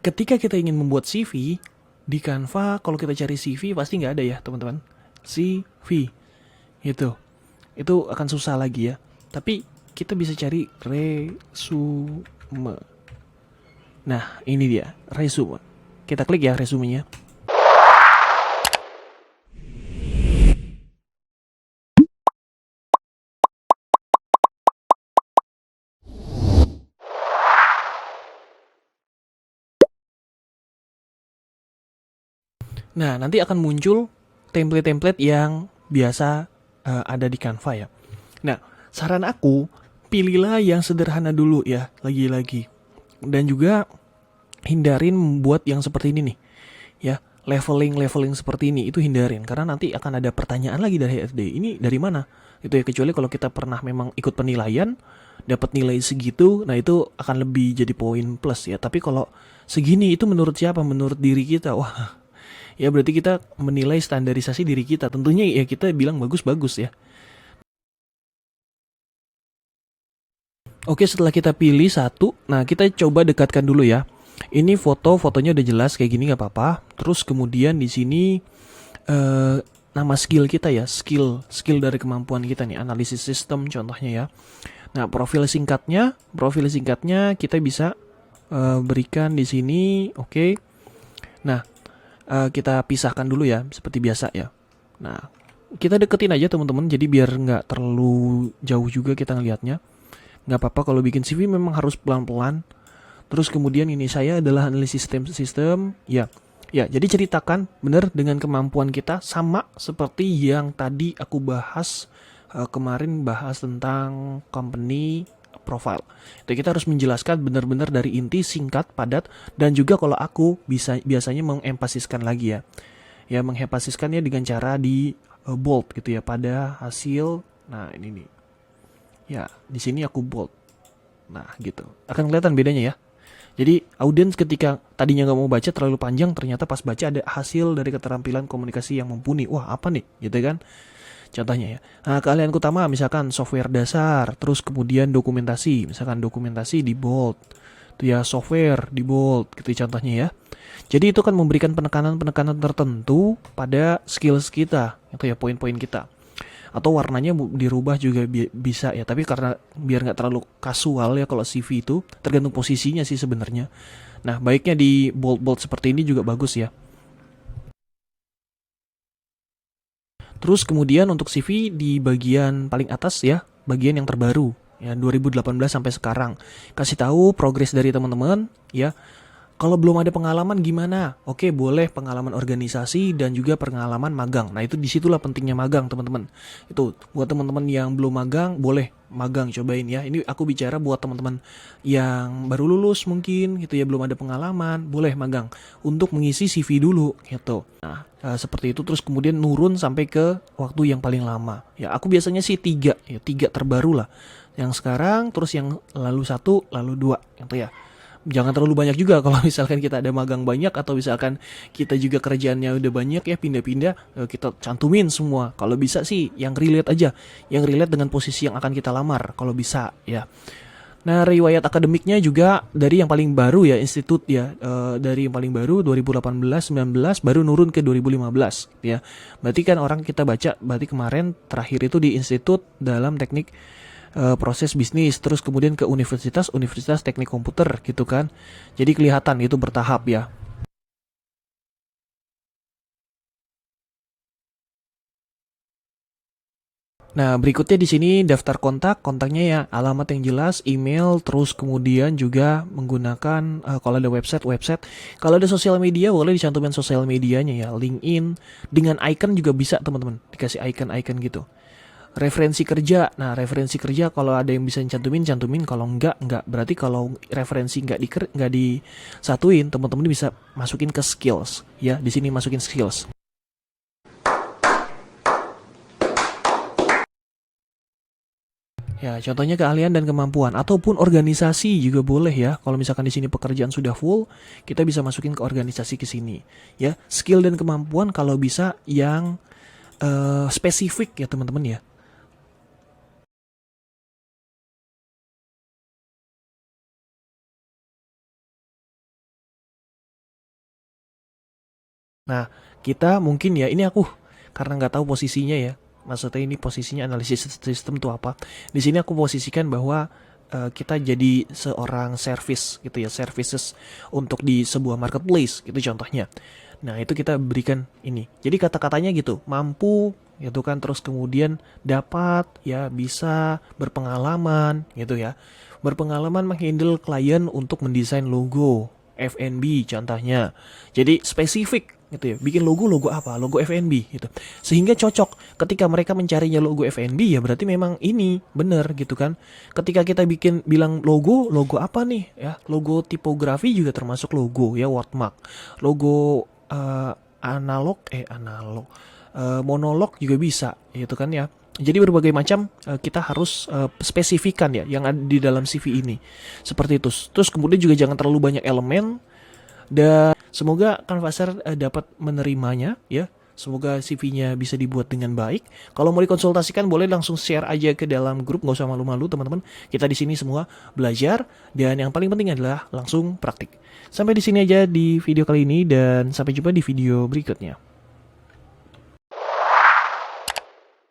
ketika kita ingin membuat CV di Canva, kalau kita cari CV pasti nggak ada ya teman-teman. CV itu akan susah lagi ya. Tapi kita bisa cari resume. Nah, ini dia resume. Kita klik ya resumenya. Nah, nanti akan muncul template-template yang biasa ada di Canva ya. Nah, saran aku, pilihlah yang sederhana dulu ya, lagi-lagi. Dan juga hindarin membuat yang seperti ini nih. Ya, leveling seperti ini itu hindarin karena nanti akan ada pertanyaan lagi dari HRD. Ini dari mana? Itu ya, kecuali kalau kita pernah memang ikut penilaian dapat nilai segitu, nah itu akan lebih jadi poin plus ya. Tapi kalau segini itu menurut siapa? Menurut diri kita. Wah, ya berarti kita menilai standarisasi diri kita. Tentunya ya kita bilang bagus-bagus ya. Oke, setelah kita pilih satu, nah kita coba dekatkan dulu ya. Ini fotonya udah jelas kayak gini nggak apa-apa. Terus kemudian di sini nama skill kita ya, skill dari kemampuan kita nih, analisis sistem contohnya ya. Nah, profil singkatnya kita bisa berikan di sini, oke. Nah, kita pisahkan dulu ya, seperti biasa ya. Nah, kita deketin aja teman-teman, jadi biar nggak terlalu jauh juga kita ngelihatnya. Nggak apa-apa kalau bikin CV memang harus pelan-pelan. Terus kemudian ini saya adalah analisis sistem ya. Ya, jadi ceritakan benar dengan kemampuan kita sama seperti yang tadi aku bahas kemarin bahas tentang company profile. Itu kita harus menjelaskan benar-benar dari inti singkat, padat dan juga kalau aku biasanya mengemphasiskan lagi ya. Ya mengemphasiskannya dengan cara di bold gitu ya pada hasil. Nah, ini nih. Ya, di sini aku bold. Nah, gitu. Akan kelihatan bedanya ya. Jadi audiens ketika tadinya nggak mau baca terlalu panjang, ternyata pas baca ada hasil dari keterampilan komunikasi yang mumpuni. Wah, apa nih? Gitu kan? Contohnya ya. Nah, keahlian utama misalkan software dasar, terus kemudian dokumentasi, misalkan dokumentasi di bold. Itu ya software di bold gitu contohnya ya. Jadi itu kan memberikan penekanan-penekanan tertentu pada skills kita, itu ya poin-poin kita. Atau warnanya dirubah juga bisa ya, tapi karena biar nggak terlalu kasual ya kalau CV itu tergantung posisinya sih sebenarnya. Nah, baiknya di bold seperti ini juga bagus ya. Terus kemudian untuk CV di bagian paling atas ya, bagian yang terbaru ya 2018 sampai sekarang. Kasih tahu progres dari teman-teman ya. Kalau belum ada pengalaman gimana? Oke, boleh pengalaman organisasi dan juga pengalaman magang. Nah, itu disitulah pentingnya magang, teman-teman. Itu buat teman-teman yang belum magang, boleh magang cobain ya. Ini aku bicara buat teman-teman yang baru lulus mungkin gitu ya, belum ada pengalaman, boleh magang untuk mengisi CV dulu gitu. Nah, seperti itu terus kemudian nurun sampai ke waktu yang paling lama. Ya, aku biasanya sih tiga, ya tiga terbaru lah. Yang sekarang, terus yang lalu satu, lalu dua, gitu ya. Jangan terlalu banyak juga kalau misalkan kita ada magang banyak atau misalkan kita juga kerjaannya udah banyak ya pindah-pindah kita cantumin semua. Kalau bisa sih yang relate aja, yang relate dengan posisi yang akan kita lamar kalau bisa ya. Nah, riwayat akademiknya juga dari yang paling baru ya, institut ya, dari yang paling baru 2018 19 baru nurun ke 2015 ya. Berarti kan orang kita baca berarti kemarin terakhir itu di institut dalam teknik proses bisnis, terus kemudian ke universitas teknik komputer gitu kan. Jadi kelihatan itu bertahap ya. Nah, berikutnya di sini daftar kontaknya ya, alamat yang jelas, email, terus kemudian juga menggunakan kalau ada website. Kalau ada sosial media boleh dicantumin sosial medianya ya, LinkedIn dengan icon juga bisa teman-teman, dikasih icon-icon gitu. Referensi kerja, nah referensi kerja kalau ada yang bisa cantumin, kalau enggak. Berarti kalau referensi enggak disatuin, teman-teman bisa masukin ke skills ya. Di sini masukin skills. Ya, contohnya keahlian dan kemampuan ataupun organisasi juga boleh ya. Kalau misalkan di sini pekerjaan sudah full, kita bisa masukin ke organisasi ke sini. Ya, skill dan kemampuan kalau bisa yang spesifik ya teman-teman ya. Nah, kita mungkin ya, ini aku karena nggak tahu posisinya ya. Maksudnya ini posisinya analisis sistem itu apa. Di sini aku posisikan bahwa kita jadi seorang service gitu ya, services untuk di sebuah marketplace gitu contohnya. Nah, itu kita berikan ini. Jadi kata-katanya gitu, mampu gitu kan, terus kemudian dapat ya, bisa, berpengalaman gitu ya. Berpengalaman menghandle klien untuk mendesain logo FNB contohnya. Jadi spesifik gitu ya. Bikin logo apa? Logo FNB gitu. Sehingga cocok ketika mereka mencarinya logo FNB ya berarti memang ini bener gitu kan. Ketika kita bilang logo apa nih ya? Logo tipografi juga termasuk logo ya, wordmark. Logo analog monolog juga bisa gitu kan ya. Jadi berbagai macam kita harus spesifikan ya yang ada di dalam CV ini. Seperti itu. Terus kemudian juga jangan terlalu banyak elemen, dan semoga Canvasser dapat menerimanya ya. Semoga CV-nya bisa dibuat dengan baik. Kalau mau dikonsultasikan boleh langsung share aja ke dalam grup, nggak usah malu-malu teman-teman. Kita di sini semua belajar dan yang paling penting adalah langsung praktik. Sampai di sini aja di video kali ini dan sampai jumpa di video berikutnya.